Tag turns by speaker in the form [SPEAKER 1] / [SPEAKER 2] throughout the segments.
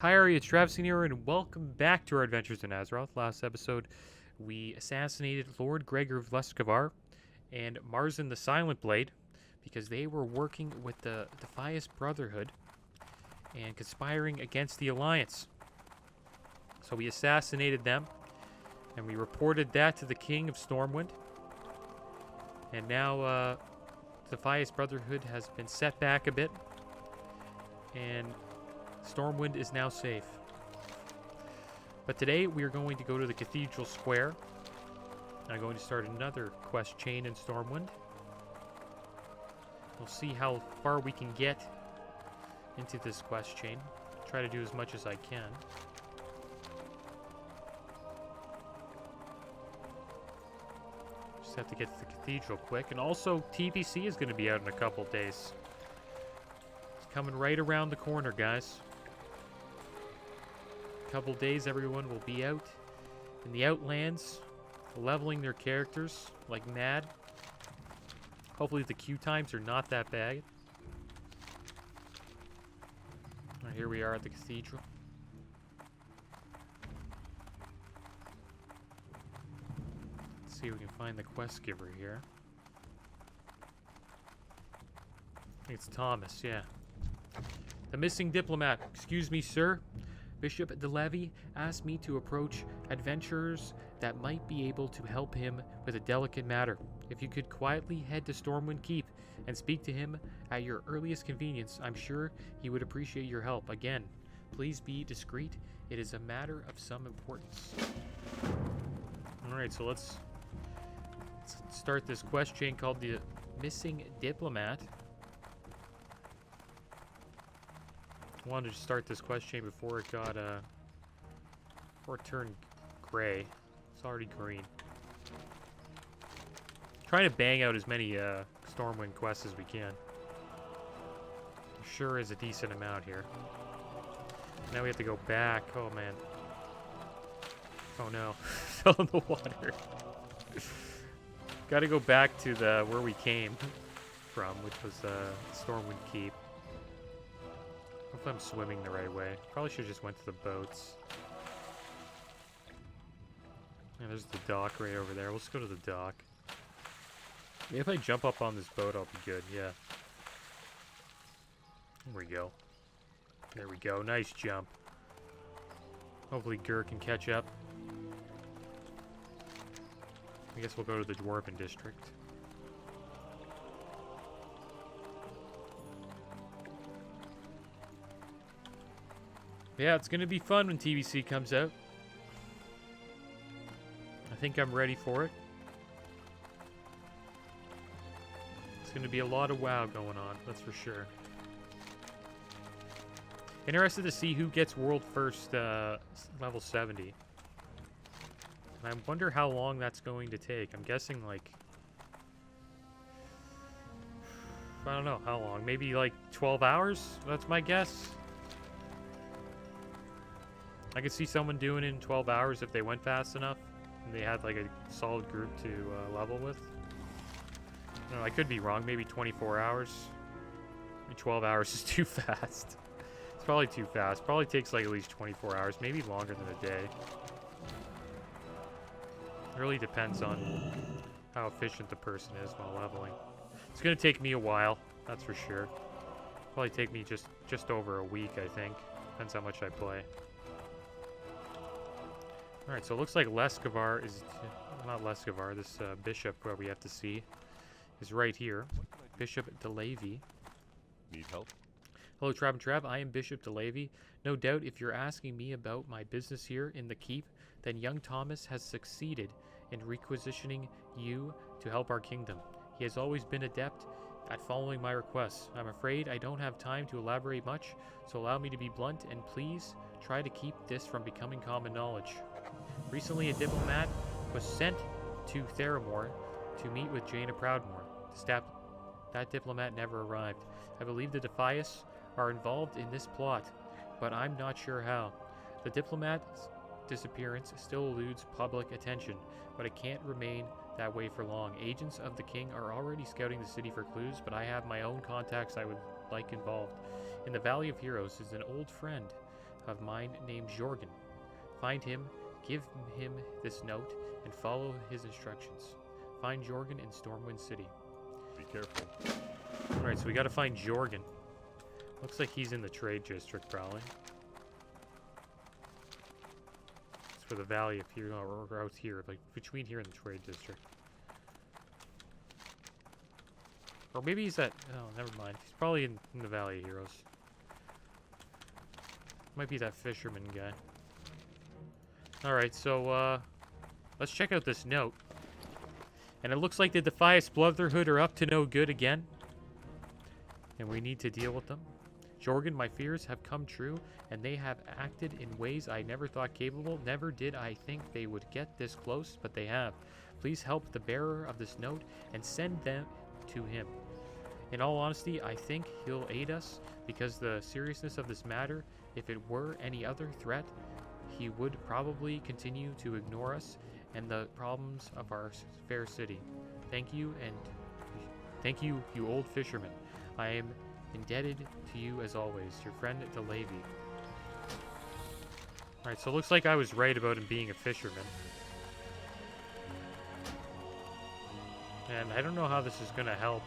[SPEAKER 1] Hi, it's Travis here, and welcome back to our adventures in Azeroth. Last episode, we assassinated Lord Gregor of Leskavar and Marzin the Silent Blade because they were working with the Defias Brotherhood and conspiring against the Alliance. So we assassinated them, and we reported that to the King of Stormwind. And now, the Defias Brotherhood has been set back a bit, and Stormwind is now safe. But today we are going to go to the Cathedral Square. I'm going to start another quest chain in Stormwind. We'll see how far we can get into this quest chain. Try to do as much as I can. Just have to get to the cathedral quick. And also, TVC is going to be out in a couple days. It's coming right around the corner, guys. Couple days everyone will be out in the Outlands leveling their characters like mad. Hopefully the queue times are not that bad. Right, here we are at the cathedral. Let's see if we can find the quest giver here. I think it's Thomas, yeah. The missing diplomat. Excuse me, sir. Bishop DeLevy asked me to approach adventurers that might be able to help him with a delicate matter. If you could quietly head to Stormwind Keep and speak to him at your earliest convenience, I'm sure he would appreciate your help. Again, please be discreet. It is a matter of some importance. Alright, so let's start this quest chain called the Missing Diplomat. Wanted to start this quest chain before it got before it turned gray. It's already green. Trying to bang out as many Stormwind quests as we can. Sure is a decent amount here. Now we have to go back. Oh man. Oh no. Fell in the water. Gotta go back to the where we came from, which was Stormwind Keep. Hopefully I'm swimming the right way. Probably should have just went to the boats. Yeah, there's the dock right over there. Let's go to the dock. Maybe if I jump up on this boat, I'll be good. Yeah. There we go. There we go. Nice jump. Hopefully Gur can catch up. I guess we'll go to the Dwarven District. Yeah, it's going to be fun when TVC comes out. I think I'm ready for it. It's going to be a lot of WoW going on, that's for sure. Interested to see who gets world first level 70. And I wonder how long that's going to take. I'm guessing like... I don't know how long. Maybe like 12 hours? That's my guess. I could see someone doing it in 12 hours if they went fast enough and they had like a solid group to level with. I don't know, I could be wrong. Maybe 24 hours. Maybe 12 hours is too fast. It's probably too fast. Probably takes like at least 24 hours, maybe longer than a day. It really depends on how efficient the person is while leveling. It's going to take me a while, that's for sure. Probably take me just over a week, I think. Depends how much I play. Alright, so it looks like Leskavar is... Not Leskavar, this bishop where we have to see is right here. Bishop DeLevy.
[SPEAKER 2] Need help?
[SPEAKER 1] Hello, Trav and Trav. I am Bishop DeLevy. No doubt if you're asking me about my business here in the Keep, then young Thomas has succeeded in requisitioning you to help our kingdom. He has always been adept at following my requests. I'm afraid I don't have time to elaborate much, so allow me to be blunt and please try to keep this from becoming common knowledge. Recently, a diplomat was sent to Theramore to meet with Jaina Proudmoore. That diplomat never arrived. I believe the Defias are involved in this plot, but I'm not sure how. The diplomat's disappearance still eludes public attention, but it can't remain that way for long. Agents of the king are already scouting the city for clues, but I have my own contacts I would like involved. In the Valley of Heroes is an old friend of mine named Jorgen. Find him, give him this note, and follow his instructions. Find Jorgen in Stormwind City.
[SPEAKER 2] Be careful.
[SPEAKER 1] Alright, so we gotta find Jorgen. Looks like he's in the trade district, probably. It's for the valley up here, or out here, like between here and the trade district. Or maybe he's at... Oh, never mind. He's probably in the Valley of Heroes. Might be that fisherman guy. Alright, so, let's check out this note. And it looks like the Defias Brotherhood are up to no good again. And we need to deal with them. Jorgen, my fears have come true, and they have acted in ways I never thought capable. Never did I think they would get this close, but they have. Please help the bearer of this note and send them to him. In all honesty, I think he'll aid us because the seriousness of this matter, if it were any other threat, he would probably continue to ignore us and the problems of our fair city. Thank you, and thank you, you old fisherman. I am indebted to you as always, your friend Delavy. Alright, so it looks like I was right about him being a fisherman. And I don't know how this is gonna help.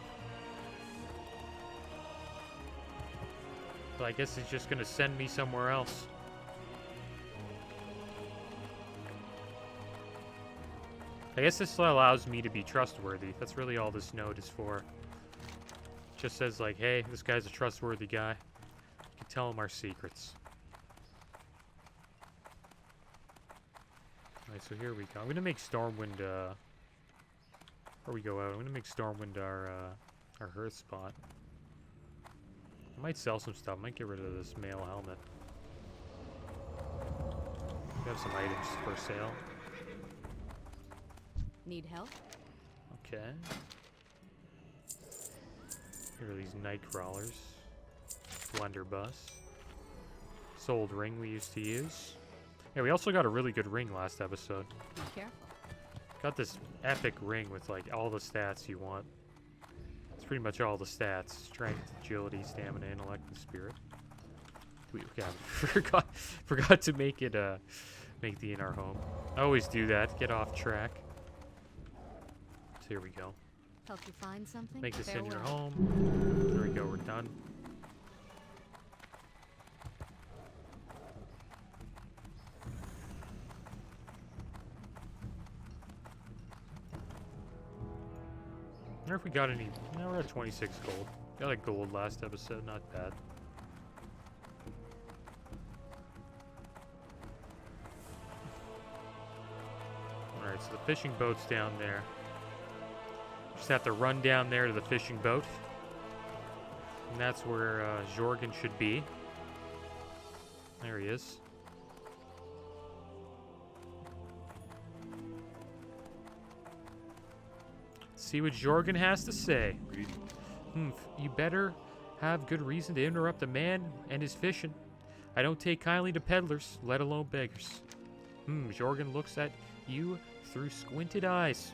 [SPEAKER 1] But I guess he's just gonna send me somewhere else. I guess this allows me to be trustworthy. That's really all this note is for. Just says like, hey, this guy's a trustworthy guy. You can tell him our secrets. Alright, so here we go. I'm gonna make Stormwind, before we go out, I'm gonna make Stormwind our hearth spot. I might sell some stuff. I might get rid of this mail helmet. We have some items for sale.
[SPEAKER 3] Need help?
[SPEAKER 1] Okay. Here are these night crawlers. Blunderbuss. Sold ring we used to use. Yeah, we also got a really good ring last episode.
[SPEAKER 3] Be careful.
[SPEAKER 1] Got this epic ring with like all the stats you want. It's pretty much all the stats. Strength, agility, stamina, intellect, and spirit. Forgot to make it make the in our home. I always do that. Get off track. So here we go.
[SPEAKER 3] Help you find something?
[SPEAKER 1] Make this in your
[SPEAKER 3] Farewell.
[SPEAKER 1] home. There we go, we're done. I wonder if we got any. No, we're at 26 gold. Got a gold last episode, not bad. Alright, so the fishing boat's down there. Just have to run down there to the fishing boat. And that's where Jorgen should be. There he is. See what Jorgen has to say. You better have good reason to interrupt a man and his fishing. I don't take kindly to peddlers, let alone beggars. Jorgen looks at you through squinted eyes.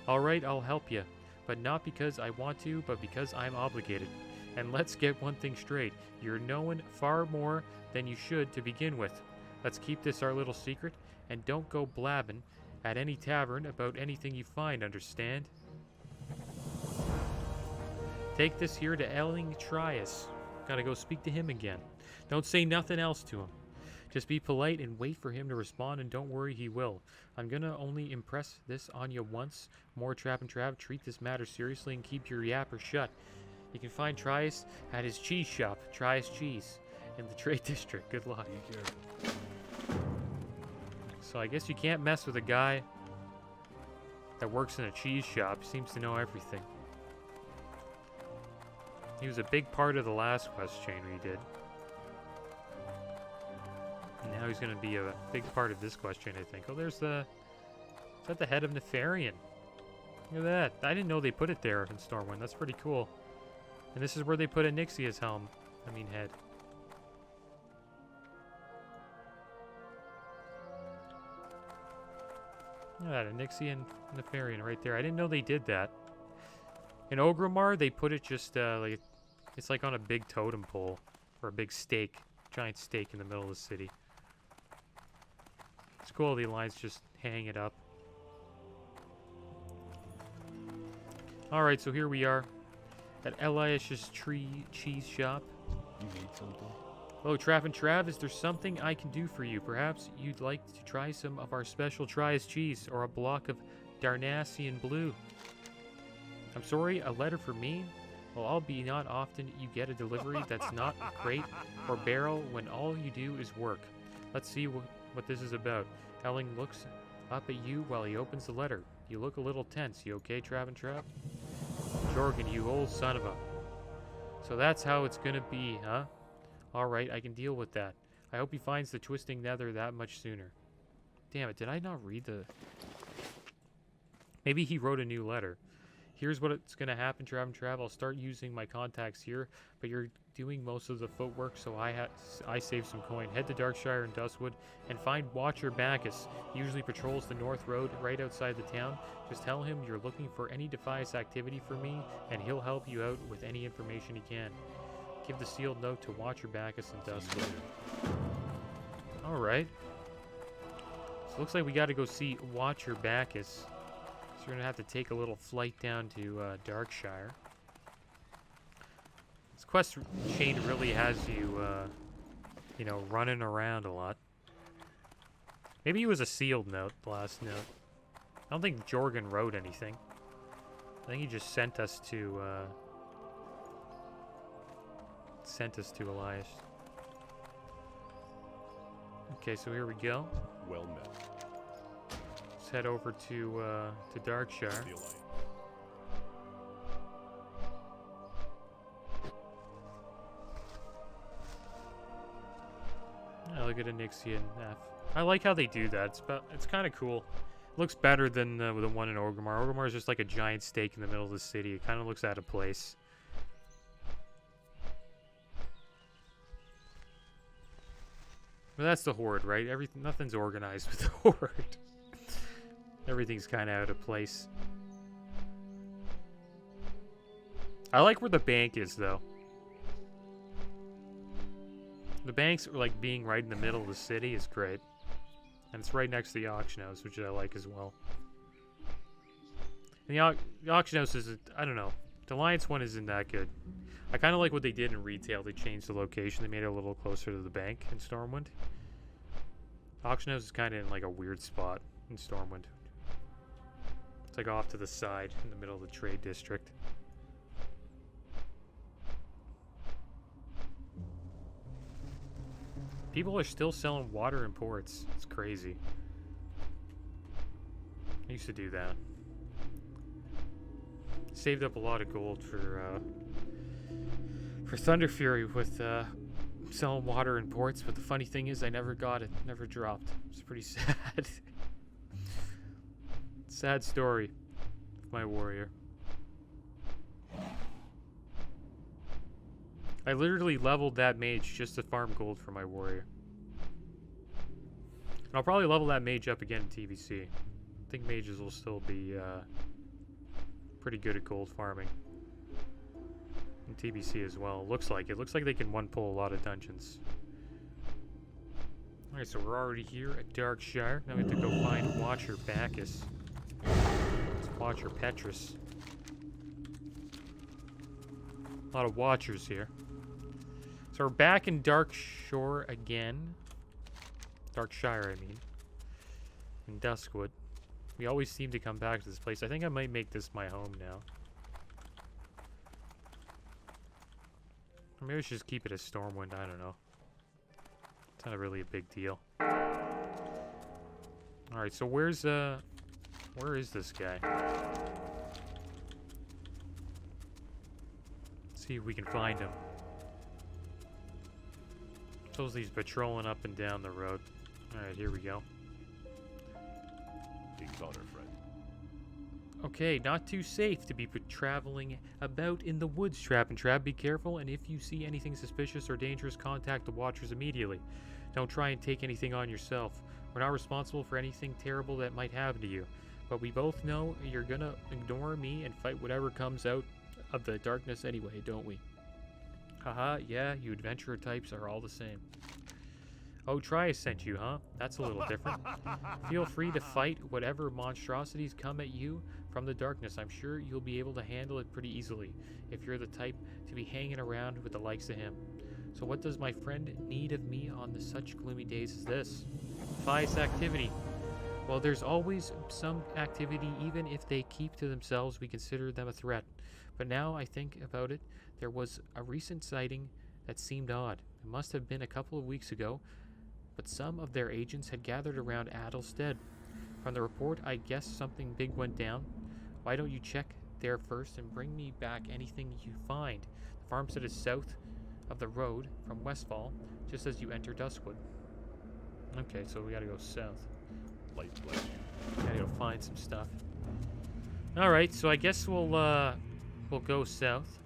[SPEAKER 1] Alright, I'll help you. But not because I want to, but because I'm obligated. And let's get one thing straight. You're knowing far more than you should to begin with. Let's keep this our little secret, and don't go blabbing at any tavern about anything you find, understand? Take this here to Elling Trias. Gotta go speak to him again. Don't say nothing else to him. Just be polite and wait for him to respond, and don't worry, he will. I'm gonna only impress this on you once. More trap and trap. Treat this matter seriously and keep your yapper shut. You can find Trias at his cheese shop, Trias Cheese, in the trade district. Good luck.
[SPEAKER 2] Be careful.
[SPEAKER 1] So I guess you can't mess with a guy that works in a cheese shop. He seems to know everything. He was a big part of the last quest chain we did. And now he's going to be a big part of this quest chain, I think. Oh, there's the... Is that the head of Nefarian? Look at that. I didn't know they put it there in Stormwind. That's pretty cool. And this is where they put Anixia's helm. I mean, head. Look at that. Anixia and Nefarian right there. I didn't know they did that. In Ogrimmar, they put it just, like... It's like on a big totem pole. Or a big stake. Giant stake in the middle of the city. It's cool the Alliance just hang it up. Alright, so here we are at Eliash's Tree Cheese Shop.
[SPEAKER 2] You need something?
[SPEAKER 1] Oh, Trav and Trav, is there something I can do for you? Perhaps you'd like to try some of our special Trias cheese or a block of Darnassian blue. I'm sorry, a letter for me? Well, I'll be not often you get a delivery that's not a crate or barrel when all you do is work. Let's see what this is about. Elling looks up at you while he opens the letter. You look a little tense. You okay, Trav and Trav? Jorgen, you old son of a... So that's how it's gonna be, huh? Alright, I can deal with that. I hope he finds the twisting nether that much sooner. Damn it, did I not read the... Maybe he wrote a new letter. Here's what's gonna happen, Trav and Trav. I'll start using my contacts here, but you're doing most of the footwork, so I save some coin. Head to Darkshire and Duskwood and find Watcher Bacchus. He usually patrols the North Road right outside the town. Just tell him you're looking for any Defias activity for me, and he'll help you out with any information he can. Give the sealed note to Watcher Bacchus and Duskwood. Alright. So it looks like we gotta go see Watcher Bacchus. So we're gonna have to take a little flight down to Darkshire. This quest chain really has you, you know, running around a lot. Maybe it was a sealed note, the last note. I don't think Jorgen wrote anything. I think he just sent us to Elias. Okay, so here we go.
[SPEAKER 2] Well met.
[SPEAKER 1] Let's head over to Darkshire. I look at Onyxia and F. I like how they do that. It's kind of cool. It looks better than the one in Orgrimmar. Orgrimmar is just like a giant stake in the middle of the city. It kind of looks out of place. But that's the Horde, right? Nothing's organized with the Horde. Everything's kind of out of place. I like where the bank is, though. The bank's like being right in the middle of the city is great. And it's right next to the auction house, which I like as well. And the auction house is, I don't know. The Alliance one isn't that good. I kind of like what they did in retail. They changed the location. They made it a little closer to the bank in Stormwind. Auction house is kind of in like a weird spot in Stormwind. It's like off to the side in the middle of the trade district. People are still selling water imports. It's crazy. I used to do that. Saved up a lot of gold for Thunder Fury with selling water imports, but the funny thing is I never got it. Never dropped. It's pretty sad. Sad story of my warrior. I literally leveled that mage just to farm gold for my warrior. And I'll probably level that mage up again in TVC. I think mages will still be pretty good at gold farming. In TBC as well. Looks like it. Looks like they can one-pull a lot of dungeons. Alright, so we're already here at Darkshire. Now we have to go find Watcher Bacchus. It's Watcher Petrus. A lot of Watchers here. So we're back in Darkshire again. Darkshire, I mean. In Duskwood. We always seem to come back to this place. I think I might make this my home now. Or maybe I should just keep it as Stormwind. I don't know. It's not really a big deal. Alright, so where is this guy? Let's see if we can find him. Supposedly he's patrolling up and down the road. Alright, here we go.
[SPEAKER 2] King's honor, friend.
[SPEAKER 1] Okay, not too safe to be traveling about in the woods, Trap and Trap. Be careful, and if you see anything suspicious or dangerous, contact the Watchers immediately. Don't try and take anything on yourself. We're not responsible for anything terrible that might happen to you. But we both know you're gonna ignore me and fight whatever comes out of the darkness anyway, don't we? Haha, yeah, you adventurer types are all the same. Oh, Trias sent you, huh? That's a little different. Feel free to fight whatever monstrosities come at you from the darkness. I'm sure you'll be able to handle it pretty easily if you're the type to be hanging around with the likes of him. So what does my friend need of me on such gloomy days as this? Defias activity. Well, there's always some activity, even if they keep to themselves, we consider them a threat. But now I think about it, there was a recent sighting that seemed odd. It must have been a couple of weeks ago, but some of their agents had gathered around Adelstead. From the report, I guess something big went down. Why don't you check there first and bring me back anything you find? The farmstead is south of the road from Westfall, just as you enter Duskwood. Okay, so we gotta go south.
[SPEAKER 2] Light blade.
[SPEAKER 1] Gotta go find some stuff. Alright, so I guess we'll go south.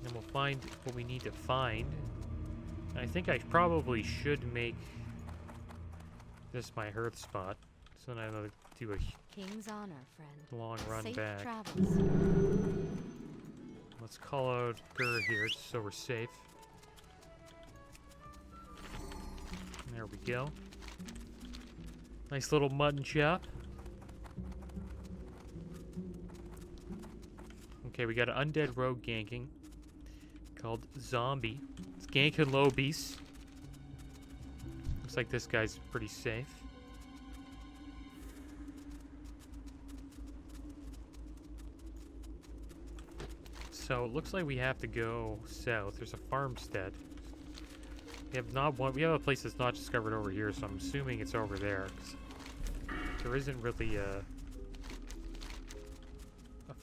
[SPEAKER 1] And we'll find what we need to find. And I think I probably should make this my hearth spot. So then I'll do a
[SPEAKER 3] King's honor, friend.
[SPEAKER 1] long run
[SPEAKER 3] Safe
[SPEAKER 1] back.
[SPEAKER 3] travels.
[SPEAKER 1] Let's call out Gur here just so we're safe. There we go. Nice little mutton chop. Okay, we got an undead rogue ganking called Zombie. It's ganking low beasts. Looks like this guy's pretty safe. So it looks like we have to go south. There's a farmstead. We have a place that's not discovered over here, so I'm assuming it's over there. 'Cause there isn't really a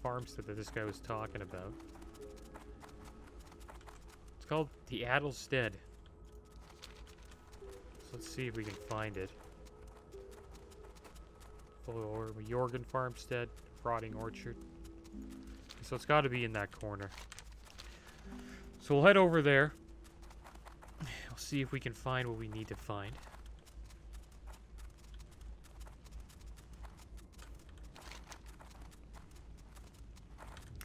[SPEAKER 1] farmstead that this guy was talking about. It's called the Adelstead. So let's see if we can find it. Or Jorgen farmstead, rotting orchard. So it's got to be in that corner. So we'll head over there. We'll see if we can find what we need to find.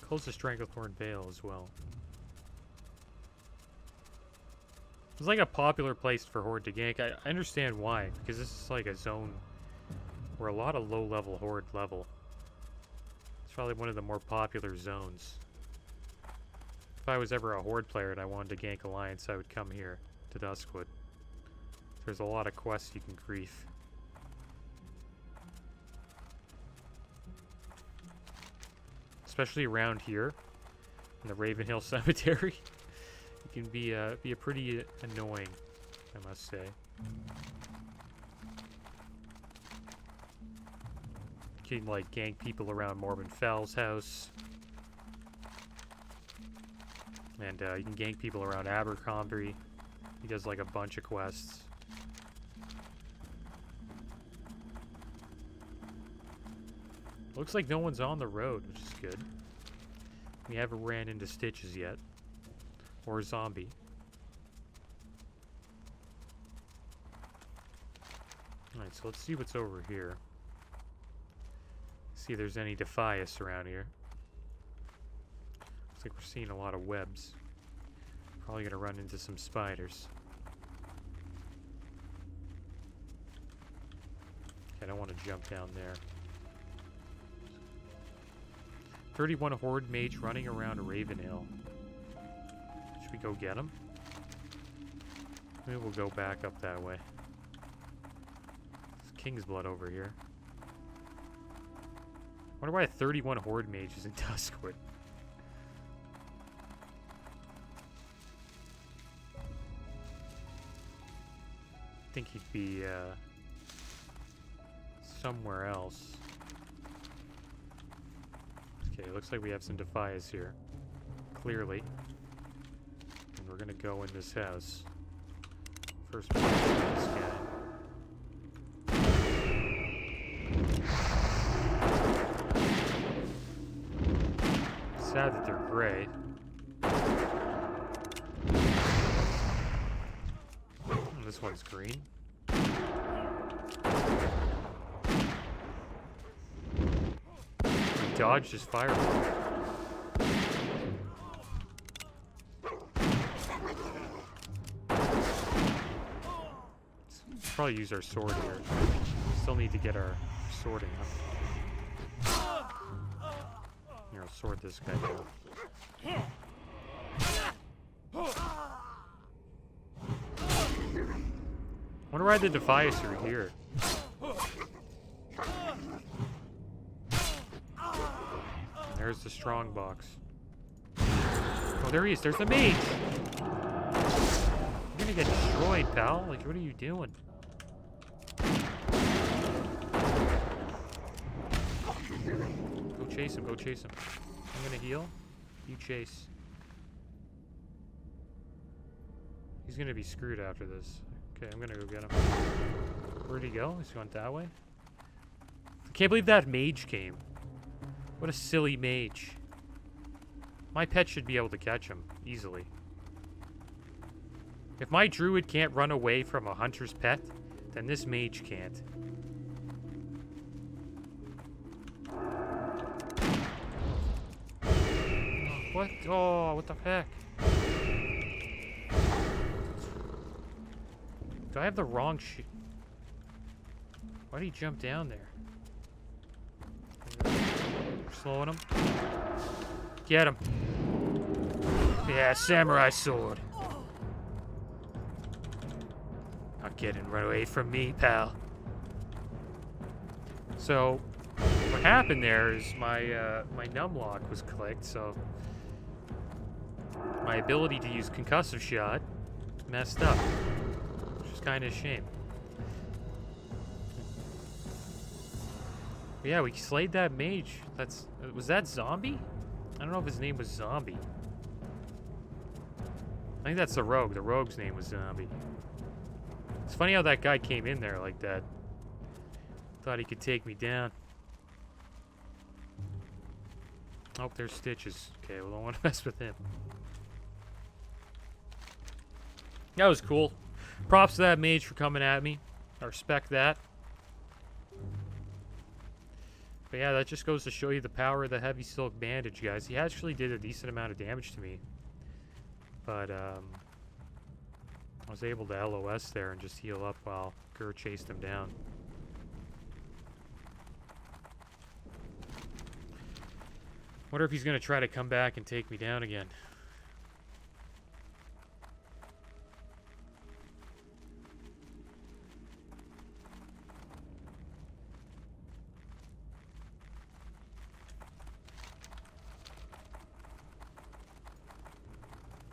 [SPEAKER 1] Close to Stranglethorn Vale as well. It's like a popular place for Horde to gank. I understand why, because this is like a zone where a lot of low-level Horde level. It's probably one of the more popular zones. If I was ever a Horde player and I wanted to gank Alliance, I would come here to Duskwood. There's a lot of quests you can grief. Especially around here in the Ravenhill Cemetery. It can be a pretty annoying, I must say. You can like gank people around Morbin Fell's house. And you can gank people around Abercrombie. He does like a bunch of quests. Looks like no one's on the road, which is good. We haven't ran into Stitches yet. Or a zombie. Alright, so let's see what's over here. See if there's any Defias around here. Looks like we're seeing a lot of webs. Probably gonna run into some spiders. Okay, I don't want to jump down there. 31 Horde Mage running around Ravenhill. Should we go get him? Maybe we'll go back up that way. There's King's Blood over here. Wonder why a 31 Horde Mage is in Duskwood. I think he'd be somewhere else. Okay, looks like we have some Defias here. Clearly. And we're gonna go in this house. First one is this guy. Sad that they're gray. This one's green. He dodged his fireball. Probably use our sword here. Still need to get our sorting up. Here, I'll sword this guy down. Wonder why the Defias are here. There's the strong box. Oh, there he is. There's the mage. You're gonna get destroyed, pal. Like, what are you doing? Go chase him. Go chase him. I'm gonna heal. You chase. He's gonna be screwed after this. Okay, I'm gonna go get him. Where'd he go? He's going that way? I can't believe that mage came. What a silly mage. My pet should be able to catch him easily. If my druid can't run away from a hunter's pet, then this mage can't. What? Oh, what the heck? Do I have the wrong shit? Why did he jump down there? Slowing him. Get him. Yeah, samurai sword. Not getting run away from me, pal. So, what happened there is my my numlock was clicked, so my ability to use concussive shot messed up, which is kind of a shame. But yeah, we slayed that mage. Was that Zombie? I don't know if his name was Zombie. I think that's the rogue. The rogue's name was Zombie. It's funny how that guy came in there like that. Thought he could take me down. Oh, there's Stitches. Okay, well, I don't want to mess with him. That was cool. Props to that mage for coming at me. I respect that. But yeah, that just goes to show you the power of the heavy silk bandage, guys. He actually did a decent amount of damage to me. But, I was able to LOS there and just heal up while Gur chased him down. Wonder if he's going to try to come back and take me down again.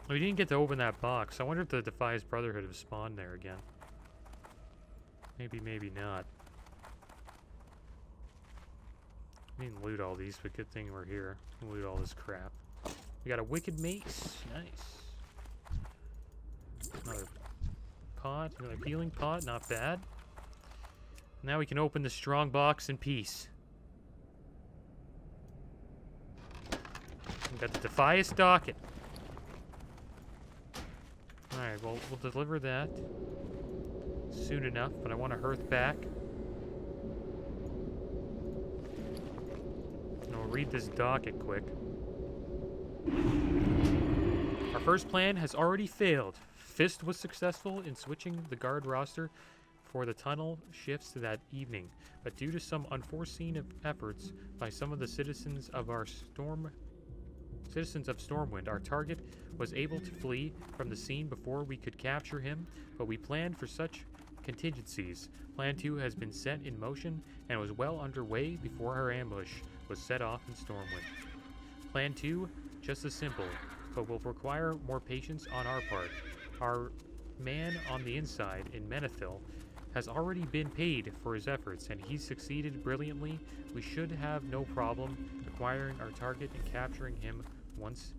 [SPEAKER 1] We didn't get to open that box. I wonder if the Defias Brotherhood have spawned there again. Maybe, maybe not. We didn't loot all these, but good thing we're here. We'll loot all this crap. We got a wicked mace. Nice. Another pot. Another healing pot. Not bad. Now we can open the strong box in peace. We got the Defias docket. Alright, well, we'll deliver that soon enough, but I want to hearth back. And we'll read this docket quick. Our first plan has already failed. Fist was successful in switching the guard roster for the tunnel shifts that evening, but due to some unforeseen efforts by some of the citizens of Stormwind, our target was able to flee from the scene before we could capture him, but we planned for such contingencies. Plan 2 has been set in motion and was well underway before our ambush was set off in Stormwind. Plan 2, just as simple, but will require more patience on our part. Our man on the inside in Menethil has already been paid for his efforts, and he's succeeded brilliantly. We should have no problem acquiring our target and capturing him once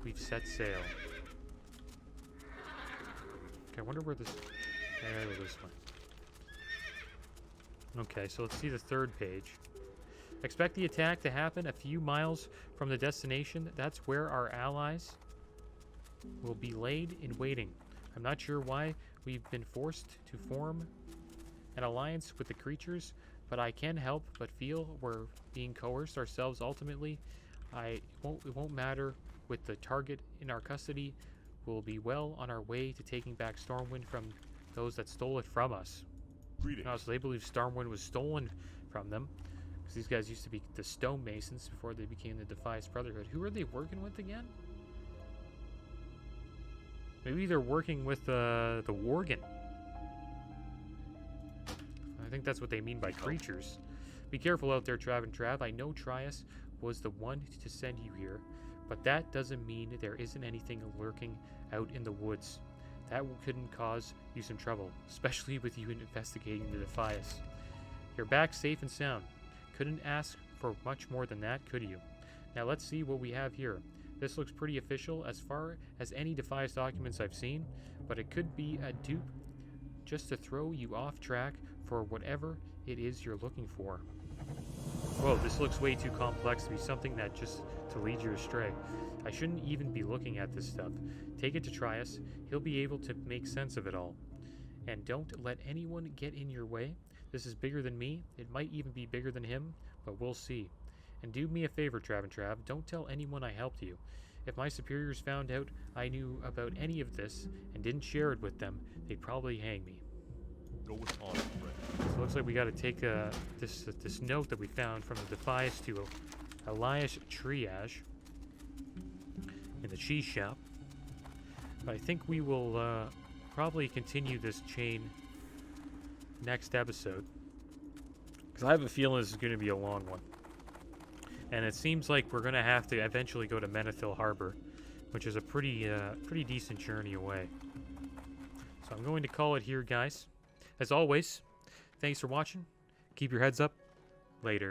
[SPEAKER 1] we've set sail. Okay, I wonder where this... There, this one. Okay, so let's see the third page. Expect the attack to happen a few miles from the destination. That's where our allies will be laid in waiting. I'm not sure why we've been forced to form an alliance with the creatures, but I can't help but feel we're being coerced ourselves ultimately. It won't matter. With the target in our custody, we'll be well on our way to taking back Stormwind from those that stole it from us.
[SPEAKER 2] Greetings.
[SPEAKER 1] Oh, so they believe Stormwind was stolen from them. Because these guys used to be the Stonemasons before they became the Defias Brotherhood. Who are they working with again? Maybe they're working with the Worgen. I think that's what they mean by creatures. Be careful out there, Trav and Trav. I know Trias was the one to send you here, but that doesn't mean there isn't anything lurking out in the woods. That couldn't cause you some trouble, especially with you investigating the Defias. You're back safe and sound. Couldn't ask for much more than that, could you? Now let's see what we have here. This looks pretty official as far as any Defias documents I've seen, but it could be a dupe just to throw you off track for whatever it is you're looking for. Whoa, this looks way too complex to be something that just to lead you astray. I shouldn't even be looking at this stuff. Take it to Trias. He'll be able to make sense of it all. And don't let anyone get in your way. This is bigger than me. It might even be bigger than him, but we'll see. And do me a favor, Trav and Trav. Don't tell anyone I helped you. If my superiors found out I knew about any of this and didn't share it with them, they'd probably hang me.
[SPEAKER 2] Go with honor, friend.
[SPEAKER 1] So it looks like we got to take this note that we found from the Defias to Elias Triage in the cheese shop. But I think we will probably continue this chain next episode, because I have a feeling this is going to be a long one. And it seems like we're going to have to eventually go to Menethil Harbor, which is a pretty decent journey away. So I'm going to call it here, guys. As always, thanks for watching. Keep your heads up. Later.